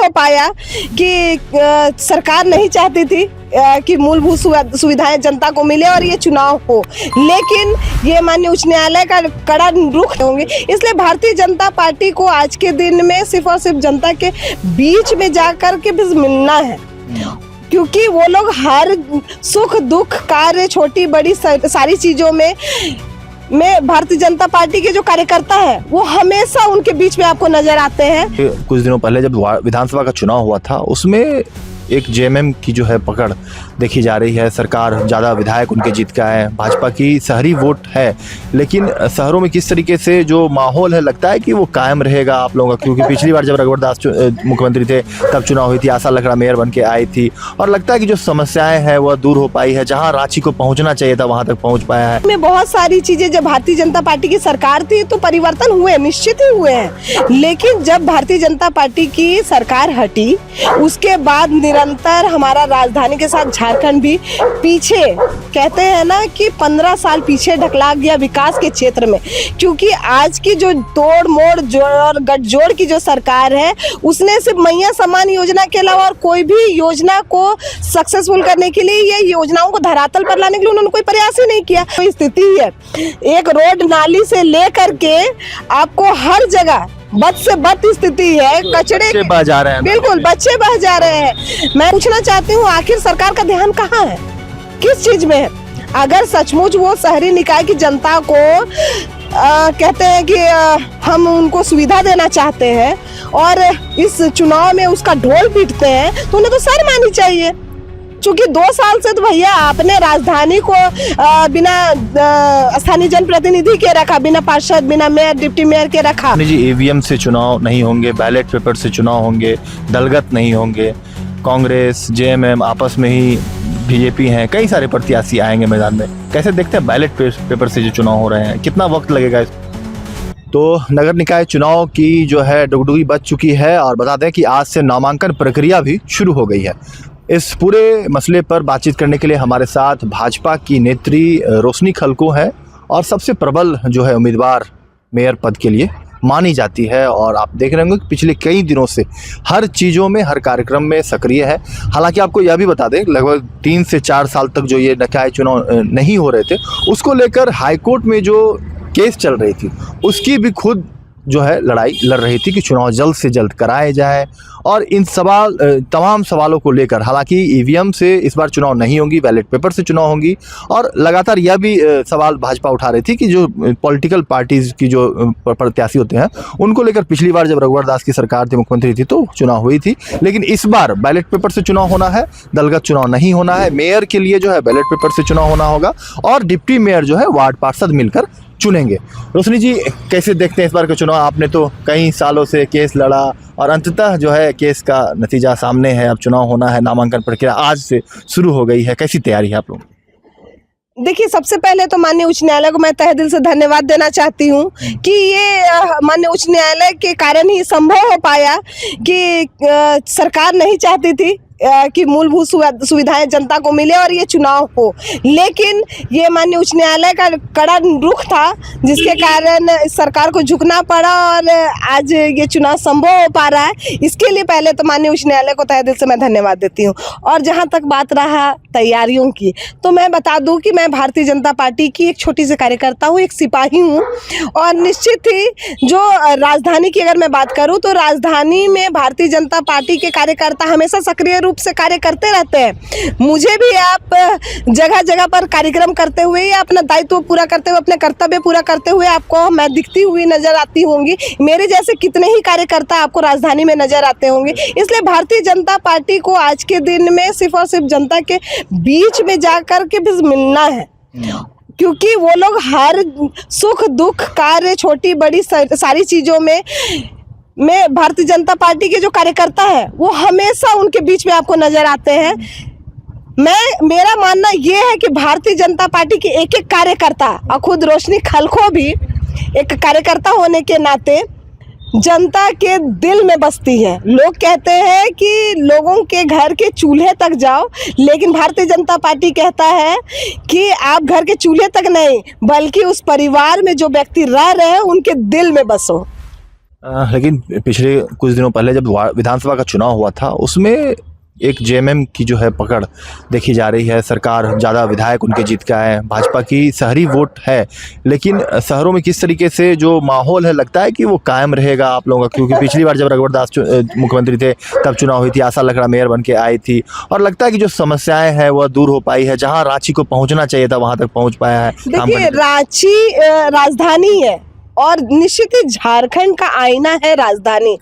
हो पाया कि सरकार नहीं चाहती थी कि मूलभूत सुविधाएं जनता को मिले और ये चुनाव हो, लेकिन ये माननीय उच्च न्यायालय का कड़ा रुख होंगे। इसलिए भारतीय जनता पार्टी को आज के दिन में सिर्फ और सिर्फ जनता के बीच में जाकर के भी मिलना है, क्योंकि वो लोग हर सुख दुख कार्य छोटी बड़ी सारी चीजों में भारतीय जनता पार्टी के जो कार्यकर्ता है वो हमेशा उनके बीच में आपको नजर आते हैं। कुछ दिनों पहले जब विधानसभा का चुनाव हुआ था उसमें एक जेएमएम की जो है पकड़ देखी जा रही है। सरकार ज़्यादा विधायक उनके जीत का है, भाजपा की शहरी वोट है, लेकिन शहरों में किस तरीके से जो माहौल है लगता है कि वो कायम रहेगा आप लोगों का, क्योंकि पिछली बार जब रघुवर दास मुख्यमंत्री थे तब चुनाव हुई थी, आशा लकड़ा मेयर बन के आई थी और लगता है कि जो समस्याएं हैं वह दूर हो पाई है, जहाँ रांची को पहुँचना चाहिए था वहाँ तक पहुँच पाया है। में बहुत सारी चीजें जब भारतीय जनता पार्टी की सरकार थी तो परिवर्तन हुए, निश्चित ही हुए हैं, लेकिन जब भारतीय जनता पार्टी की सरकार हटी उसके बाद निरंतर हमारा राजधानी के साथ झारखंड भी पीछे, कहते हैं ना कि 15 साल पीछे ढकला गया विकास के क्षेत्र में, क्योंकि आज की जो तोड़ मोड़ और गठजोड़ की जो सरकार है उसने सिर्फ मैया सम्मान योजना के अलावा और कोई भी योजना को सक्सेसफुल करने के लिए, ये योजनाओं को धरातल पर लाने के लिए उन्होंने कोई प्रयास ही नहीं किया। कोई स्थिति है, एक रोड नाली से लेकर के आपको हर जगह बद से बद स्थिति है, कचड़े बह जा रहे हैं, बिल्कुल बच्चे बह जा रहे हैं। मैं पूछना चाहती हूँ आखिर सरकार का ध्यान कहाँ है, किस चीज में है? अगर सचमुच वो शहरी निकाय की जनता को कहते हैं कि हम उनको सुविधा देना चाहते हैं और इस चुनाव में उसका ढोल पीटते हैं तो उन्हें तो शर्म आनी चाहिए, क्योंकि 2 साल से तो भैया आपने राजधानी को बिना स्थानीय जनप्रतिनिधि के रखा, बिना पार्षद, बिना मेयर, डिप्टी मेयर के रखा। जी ईवीएम से चुनाव नहीं होंगे, बैलेट पेपर से चुनाव होंगे, दलगत नहीं होंगे, कांग्रेस जेएमएम आपस में ही, बीजेपी हैं, कई सारे प्रत्याशी आएंगे मैदान में। कैसे देखते हैं बैलेट पेपर से जो चुनाव हो रहे हैं, कितना वक्त लगेगा इस? तो नगर निकाय चुनाव की जो है डुगडुगी बज चुकी है और बता दें कि आज से नामांकन प्रक्रिया भी शुरू हो गई है। इस पूरे मसले पर बातचीत करने के लिए हमारे साथ भाजपा की नेत्री रोशनी खलको है और सबसे प्रबल जो है उम्मीदवार मेयर पद के लिए मानी जाती है और आप देख रहे होंगे कि पिछले कई दिनों से हर चीज़ों में, हर कार्यक्रम में सक्रिय है। हालांकि आपको यह भी बता दें लगभग 3 से 4 साल तक जो ये निकाय चुनाव नहीं हो रहे थे उसको लेकर हाईकोर्ट में जो केस चल रही थी उसकी भी खुद जो है लड़ाई लड़ रही थी कि चुनाव जल्द से जल्द कराए जाए और इन तमाम सवालों को लेकर, हालांकि ईवीएम से इस बार चुनाव नहीं होंगी, बैलेट पेपर से चुनाव होंगी और लगातार यह भी सवाल भाजपा उठा रही थी कि जो पॉलिटिकल पार्टीज की जो प्रत्याशी होते हैं उनको लेकर पिछली बार जब रघुवर दास की सरकार थी, मुख्यमंत्री थी तो चुनाव हुई थी, लेकिन इस बार बैलेट पेपर से चुनाव होना है, दलगत चुनाव नहीं होना है। मेयर के लिए जो है बैलेट पेपर से चुनाव होना होगा और डिप्टी मेयर जो है वार्ड पार्षद मिलकर चुनेंगे। रोशनी जी, कैसे देखते हैं इस बार का चुनाव? आपने तो कई सालों से केस लड़ा और अंततः जो है केस का नतीजा सामने है, अब चुनाव होना है, नामांकन प्रक्रिया आज से शुरू हो गई है, कैसी तैयारी है आप लोग? देखिए, सबसे पहले तो माननीय उच्च न्यायालय को मैं तहे दिल से धन्यवाद देना चाहती हूँ कि ये माननीय उच्च न्यायालय के कारण ही संभव हो पाया कि सरकार नहीं चाहती थी कि मूलभूत सुविधाएं जनता को मिले और ये चुनाव हो, लेकिन ये माननीय उच्च न्यायालय का कड़ा रुख था जिसके कारण सरकार को झुकना पड़ा और आज ये चुनाव संभव हो पा रहा है। इसके लिए पहले तो माननीय उच्च न्यायालय को तहे दिल से मैं धन्यवाद देती हूँ। और जहाँ तक बात रहा तैयारियों की, तो मैं बता दूं कि मैं भारतीय जनता पार्टी की एक छोटी सी कार्यकर्ता हूँ, एक सिपाही हूँ और निश्चित ही जो राजधानी की अगर मैं बात करूँ तो राजधानी में भारतीय जनता पार्टी के कार्यकर्ता हमेशा सक्रिय रूप से कार्य करते रहते हैं। मुझे भी आप जगह जगह पर कार्यक्रम करते हुए या अपना दायित्व पूरा करते हुए, अपने कर्तव्य पूरा करते हुए आपको मैं दिखती हुई नजर आती होंगी। मेरे जैसे कितने ही कार्यकर्ता आपको राजधानी में नजर आते होंगे। इसलिए भारतीय जनता पार्टी को आज के दिन में सिर्फ और सिर्फ जनता के बीच में जाकर के भी मिलना है, क्योंकि वो लोग हर सुख दुख कार्य छोटी बड़ी सारी चीजों में भारतीय जनता पार्टी के जो कार्यकर्ता है वो हमेशा उनके बीच में आपको नजर आते हैं। मेरा मानना ये है कि भारतीय जनता पार्टी के एक एक कार्यकर्ता और खुद रोशनी खलको भी एक कार्यकर्ता होने के नाते जनता के दिल में बसती है। लोग कहते हैं कि लोगों के घर के चूल्हे तक जाओ, लेकिन भारतीय जनता पार्टी कहता है कि आप घर के चूल्हे तक नहीं बल्कि उस परिवार में जो व्यक्ति रह रहे हैं उनके दिल में बसो। लेकिन पिछले कुछ दिनों पहले जब विधानसभा का चुनाव हुआ था उसमें एक जेएमएम की जो है पकड़ देखी जा रही है। सरकार ज़्यादा विधायक उनके जीत के आए हैं, भाजपा की शहरी वोट है, लेकिन शहरों में किस तरीके से जो माहौल है लगता है कि वो कायम रहेगा आप लोगों का? क्योंकि पिछली बार जब रघुवर दास मुख्यमंत्री थे तब चुनाव हुई थी, आशा लकड़ा मेयर बन के आई थी और लगता है कि जो समस्याएं हैं वह दूर हो पाई है, जहाँ रांची को पहुँचना चाहिए था वहाँ तक पहुँच पाया है। देखिए, रांची राजधानी है और निश्चित ही झारखंड का आईना है राजधानी।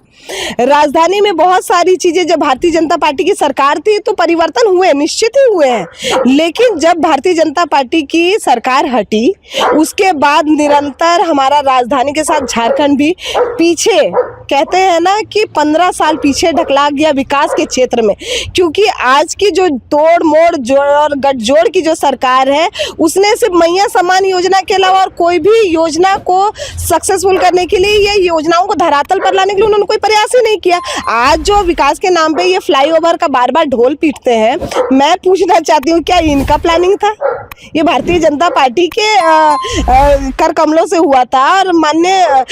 राजधानी में बहुत सारी चीजें, जब भारतीय जनता पार्टी की सरकार थी तो परिवर्तन हुए, निश्चित ही हुए हैं, लेकिन जब भारतीय जनता पार्टी की सरकार हटी उसके बाद निरंतर हमारा राजधानी के साथ झारखंड भी पीछे, कहते हैं ना कि 15 साल पीछे ढकला गया विकास के क्षेत्र में। क्योंकि आज की जो तोड़ मोड़ और गठजोड़ की जो सरकार है उसने सिर्फ मैया सम्मान योजना के अलावा और कोई भी योजना को सक्सेसफुल करने के लिए, ये योजनाओं को धरातल पर लाने के लिए उन्होंने कोई प्रयास ही नहीं किया। आज जो विकास के नाम पे ये फ्लाईओवर का बार बार ढोल पीटते हैं, मैं पूछना चाहती हूँ क्या इनका प्लानिंग था? ये भारतीय जनता पार्टी के कर कमलों से हुआ था और माननीय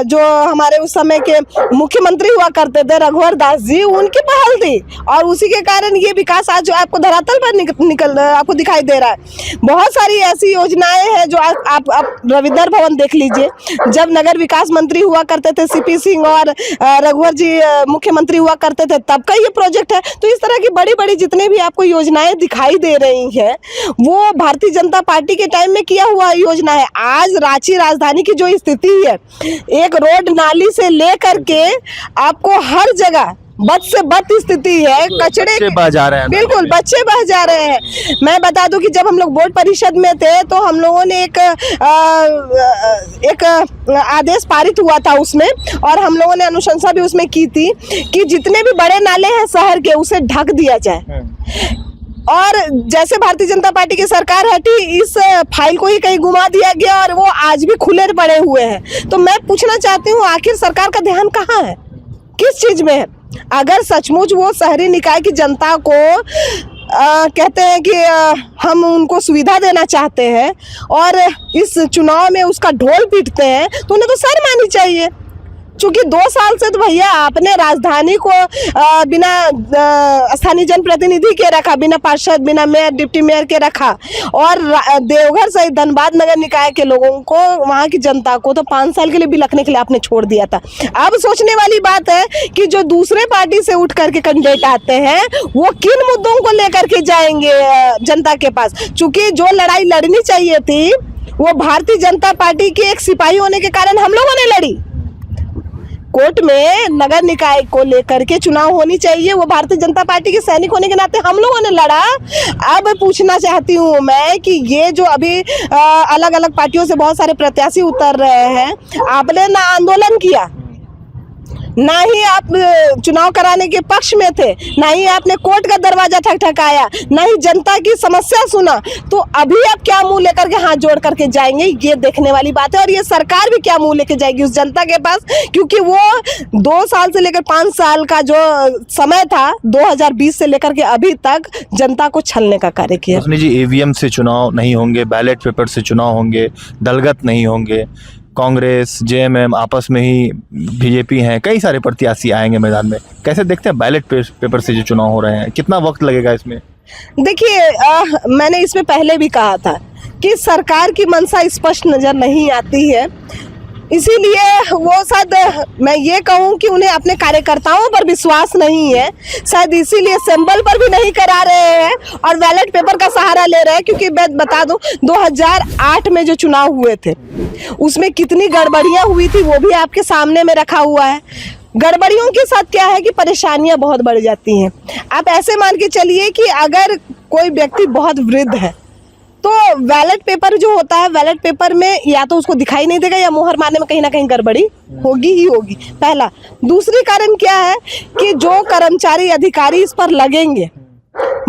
जो हमारे उस समय के मुख्यमंत्री हुआ करते थे रघुवर दास जी, उनकी पहल थी और उसी के कारण ये विकास आज जो आपको धरातल पर निकल आपको दिखाई दे रहा है। बहुत सारी ऐसी योजनाएं हैं जो आप रविंदर भवन देख लीजिए, जब नगर विकास मंत्री हुआ करते थे सीपी सिंह और रघुवर जी मुख्यमंत्री हुआ करते थे तब का ये प्रोजेक्ट है। तो इस तरह की बड़ी बड़ी जितने भी आपको योजनाएं दिखाई दे रही हैं वो भारतीय जनता पार्टी के टाइम में किया हुआ योजना है। आज रांची राजधानी की जो स्थिति है, एक रोड नाली से लेकर के आपको हर जगह बद से बद स्थिति है, कचड़े बह जा रहे हैं, बिल्कुल बच्चे बह जा रहे हैं। मैं बता दूं कि जब हम लोग बोर्ड परिषद में थे तो हम लोगों ने एक आदेश पारित हुआ था उसमें, और हम लोगों ने अनुशंसा भी उसमें की थी कि जितने भी बड़े नाले हैं शहर के उसे ढक दिया जाए। और जैसे भारतीय जनता पार्टी की सरकार हटी इस फाइल को ही कहीं घुमा दिया गया और वो आज भी खुले पड़े हुए हैं। तो मैं पूछना चाहती हूँ आखिर सरकार का ध्यान कहाँ है, किस चीज में है? अगर सचमुच वो शहरी निकाय की जनता को कहते हैं कि हम उनको सुविधा देना चाहते हैं और इस चुनाव में उसका ढोल पीटते हैं तो उन्हें तो शर्म आनी चाहिए। क्योंकि 2 साल से तो भैया आपने राजधानी को बिना स्थानीय जनप्रतिनिधि के रखा, बिना पार्षद, बिना मेयर, डिप्टी मेयर के रखा, और देवघर सहित धनबाद नगर निकाय के लोगों को, वहाँ की जनता को तो 5 साल के लिए बिलखने के लिए आपने छोड़ दिया था। अब सोचने वाली बात है कि जो दूसरे पार्टी से उठ करके कैंडिडेट आते हैं वो किन मुद्दों को लेकर के जाएंगे जनता के पास। चूंकि जो लड़ाई लड़नी चाहिए थी वो भारतीय जनता पार्टी के एक सिपाही होने के कारण हम लोगों ने लड़ी। कोर्ट में नगर निकाय को लेकर के चुनाव होनी चाहिए, वो भारतीय जनता पार्टी के सैनिक होने के नाते हम लोगों ने लड़ा। अब पूछना चाहती हूँ मैं कि ये जो अभी अलग अलग पार्टियों से बहुत सारे प्रत्याशी उतर रहे हैं, आपने ना आंदोलन किया, ना ही आप चुनाव कराने के पक्ष में थे, ना ही आपने कोर्ट का दरवाजा ठकठकाया, ना ही जनता की समस्या सुना, तो अभी आप क्या मुंह लेकर के हाथ जोड़ करके जाएंगे, ये देखने वाली बात है। और ये सरकार भी क्या मुंह लेके जाएगी उस जनता के पास, क्योंकि वो 2 साल से लेकर 5 साल का जो समय था 2020 से लेकर के अभी तक जनता को छलने का कार्य किया। रोशनी जी, ईवीएम से चुनाव नहीं होंगे, बैलेट पेपर से चुनाव होंगे, दलगत नहीं होंगे, कांग्रेस जेएमएम आपस में ही बीजेपी हैं, कई सारे प्रत्याशी आएंगे मैदान में, कैसे देखते हैं बैलेट पेपर से जो चुनाव हो रहे हैं, कितना वक्त लगेगा इसमें? देखिए, मैंने इसमें पहले भी कहा था कि सरकार की मंशा स्पष्ट नजर नहीं आती है, इसीलिए वो शायद मैं ये कहूँ कि उन्हें अपने कार्यकर्ताओं पर विश्वास नहीं है, शायद इसीलिए सिंबल पर भी नहीं करा रहे हैं और बैलेट पेपर का सहारा ले रहे हैं। क्योंकि मैं बता दूं 2008 में जो चुनाव हुए थे उसमें कितनी गड़बड़ियां हुई थी वो भी आपके सामने में रखा हुआ है। गड़बड़ियों के साथ क्या है कि परेशानियां बहुत बढ़ जाती हैं। आप ऐसे मान के चलिए कि अगर कोई व्यक्ति बहुत वृद्ध है तो बैलेट पेपर जो होता है, बैलेट पेपर में या तो उसको दिखाई नहीं देगा या मोहर मारने में कहीं ना कहीं गड़बड़ी होगी ही होगी, पहला। दूसरी कारण क्या है कि जो कर्मचारी अधिकारी इस पर लगेंगे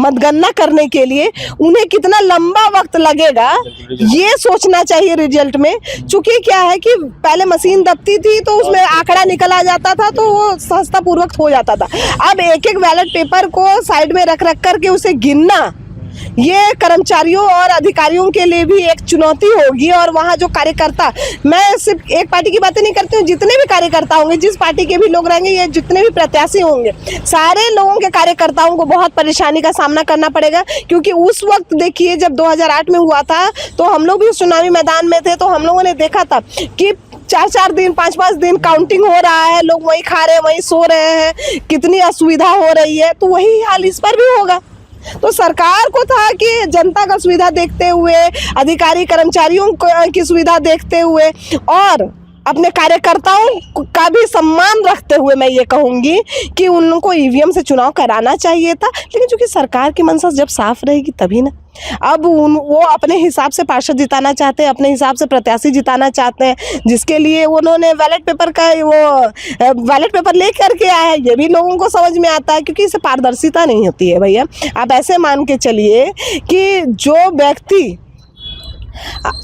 मतगणना करने के लिए, उन्हें कितना लंबा वक्त लगेगा ये सोचना चाहिए रिजल्ट में। चूंकि क्या है कि पहले मशीन दबती थी तो उसमें आंकड़ा निकल आ जाता था तो वो सहजता पूर्वक हो जाता था। अब एक एक बैलेट पेपर को साइड में रख करके उसे गिनना ये कर्मचारियों और अधिकारियों के लिए भी एक चुनौती होगी। और वहाँ जो कार्यकर्ता, मैं सिर्फ एक पार्टी की बातें नहीं करती हूँ, जितने भी कार्यकर्ता होंगे, जिस पार्टी के भी लोग रहेंगे, ये जितने भी प्रत्याशी होंगे, सारे लोगों के कार्यकर्ताओं को बहुत परेशानी का सामना करना पड़ेगा। क्योंकि उस वक्त देखिए जब 2008 में हुआ था तो हम लोग भी उस चुनावी मैदान में थे, तो हम लोगों ने देखा था कि 4-4 दिन 5-5 दिन काउंटिंग हो रहा है, लोग वहीं खा रहे हैं, वहीं सो रहे हैं, कितनी असुविधा हो रही है। तो वही हाल इस पर भी होगा। तो सरकार को था कि जनता का सुविधा देखते हुए, अधिकारी कर्मचारियों की सुविधा देखते हुए और अपने कार्यकर्ताओं का भी सम्मान रखते हुए मैं ये कहूँगी कि उनको ईवीएम से चुनाव कराना चाहिए था। लेकिन चूंकि सरकार की मंशा जब साफ रहेगी तभी ना। अब वो अपने हिसाब से पार्षद जिताना चाहते हैं, अपने हिसाब से प्रत्याशी जिताना चाहते हैं, जिसके लिए उन्होंने बैलेट पेपर ले करके आए हैं। ये भी लोगों को समझ में आता है, क्योंकि इससे पारदर्शिता नहीं होती है भैया। आप ऐसे मान के चलिए कि जो व्यक्ति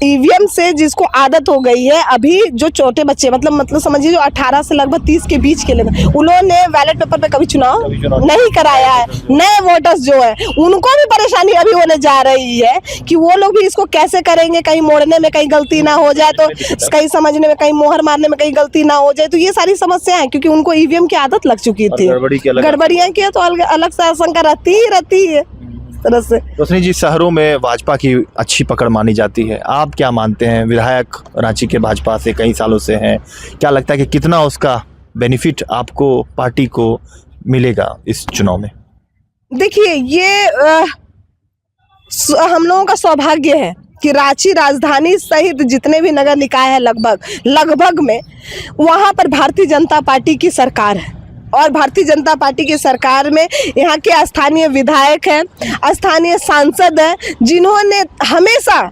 ईवीएम से जिसको आदत हो गई है, अभी जो छोटे बच्चे मतलब समझिए जो 18 से लगभग 30 के बीच के लोग, उन्होंने बैलेट पेपर पे कभी चुनाव नहीं कराया है। नए वोटर्स जो है उनको भी परेशानी अभी होने जा रही है कि वो लोग भी इसको कैसे करेंगे, कहीं मोड़ने में कहीं गलती ना हो जाए, तो कहीं समझने में, कहीं मोहर मारने में कहीं गलती ना हो जाए। तो ये सारी समस्याएं हैं, क्योंकि उनको ईवीएम की आदत लग चुकी थी। गड़बड़ियाँ की तो अलग से आशंका रहती है तरह से। रोशनी जी, शहरों में भाजपा की अच्छी पकड़ मानी जाती है, आप क्या मानते हैं? विधायक रांची के भाजपा से कई सालों से हैं, क्या लगता है कि कितना उसका बेनिफिट आपको, पार्टी को मिलेगा इस चुनाव में? देखिए ये हम लोगों का सौभाग्य है कि रांची राजधानी सहित जितने भी नगर निकाय है लगभग में वहाँ पर भारतीय जनता पार्टी की सरकार है। और भारतीय जनता पार्टी की सरकार में यहाँ के स्थानीय विधायक हैं, स्थानीय सांसद हैं, जिन्होंने हमेशा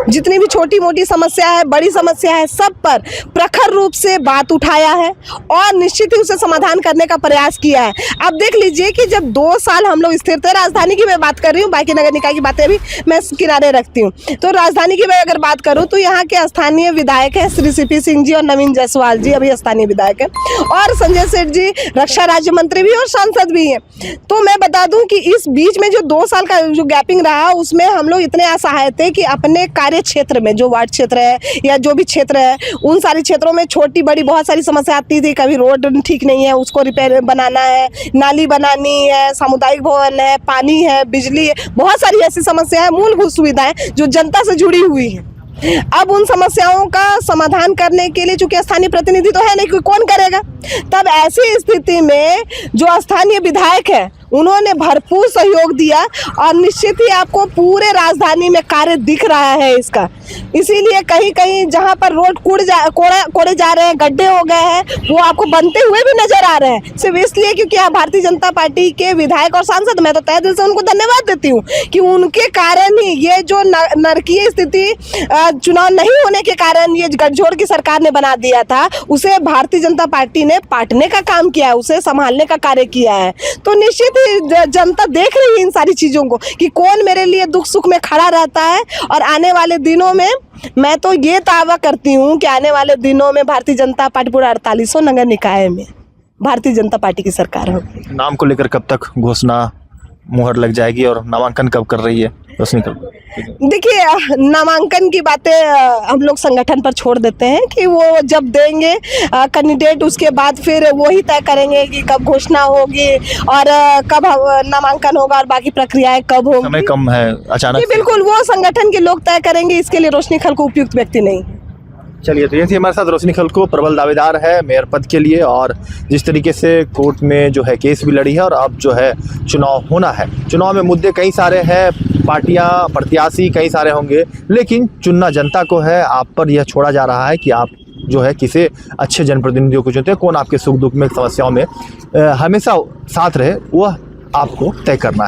जितनी भी छोटी मोटी समस्या है, बड़ी समस्या है, सब पर प्रखर रूप से बात उठाया है और निश्चित ही उसे समाधान करने का प्रयास किया है। आप देख लीजिए कि जब 2 साल हम लोग स्थिर थे, राजधानी की मैं बात कर रही हूँ, बाकी नगर निकाय की बातें भी मैं किनारे रखती हूँ। तो राजधानी की मैं अगर बात करूँ तो यहाँ के स्थानीय विधायक हैं श्री सीपी सिंह जी और नवीन जायसवाल जी, अभी स्थानीय विधायक है, और संजय सेठ जी रक्षा राज्य मंत्री भी और सांसद भी हैं। तो मैं बता दूं कि इस बीच में जो 2 साल का जो गैपिंग रहा, उसमें हम लोग इतने असहाय थे कि अपने कार्य क्षेत्र में, जो वार्ड क्षेत्र है या जो भी क्षेत्र है, उन सारे क्षेत्रों में छोटी बड़ी बहुत सारी समस्या आती थी। कभी रोड ठीक नहीं है, उसको रिपेयर बनाना है, नाली बनानी है, सामुदायिक भवन है, पानी है, बिजली है, बहुत सारी ऐसी समस्या है, मूलभूत सुविधाएं जो जनता से जुड़ी हुई है। अब उन समस्याओं का समाधान करने के लिए चूंकि स्थानीय प्रतिनिधि तो है नहीं, कोई कौन करेगा। तब ऐसी स्थिति में जो स्थानीय विधायक है उन्होंने भरपूर सहयोग दिया और निश्चित ही आपको पूरे राजधानी में कार्य दिख रहा है इसका। इसीलिए कहीं कहीं जहां पर रोड कोड़े जा रहे हैं, गड्ढे हो गए हैं, वो आपको बनते हुए भी नजर आ रहे हैं, सिर्फ इसलिए क्योंकि यहाँ भारतीय जनता पार्टी के विधायक और सांसद, मैं तो तहे दिल से उनको धन्यवाद देती हूँ कि उनके कारण ही ये जो नारकीय स्थिति चुनाव नहीं होने के कारण ये गठजोड़ की सरकार ने बना दिया था, उसे भारतीय जनता पार्टी ने पाटने का काम किया है, उसे संभालने का कार्य किया है। तो निश्चित जनता देख रही है इन सारी चीजों को कि कौन मेरे लिए दुख सुख में खड़ा रहता है। और आने वाले दिनों में मैं तो ये दावा करती हूँ कि आने वाले दिनों में भारतीय जनता पार्टी पूरा 48 नगर निकाय में भारतीय जनता पार्टी की सरकार होगी। नाम को लेकर कब तक घोषणा मुहर लग जाएगी और नामांकन कब कर रही है रोशनी? देखिए, नामांकन की बातें हम लोग संगठन पर छोड़ देते हैं कि वो जब देंगे कैंडिडेट, उसके बाद फिर वो ही तय करेंगे कि कब घोषणा होगी और कब नामांकन होगा और बाकी प्रक्रियाएं कब होंगी। समय कम है अचानक। बिल्कुल, वो संगठन के लोग तय करेंगे, इसके लिए रोशनी खलको उपयुक्त व्यक्ति नहीं है। चलिए, तो ये थी हमारे साथ रोशनी खलको, प्रबल दावेदार है मेयर पद के लिए, और जिस तरीके से कोर्ट में जो है केस भी लड़ी है और अब जो है चुनाव होना है। चुनाव में मुद्दे कई सारे हैं, पार्टियां, प्रत्याशी कई सारे होंगे, लेकिन चुनना जनता को है। आप पर यह छोड़ा जा रहा है कि आप जो है किसी अच्छे जनप्रतिनिधियों को चुनते हैं, कौन आपके सुख दुख में, समस्याओं में हमेशा साथ रहे, वह आपको तय करना है।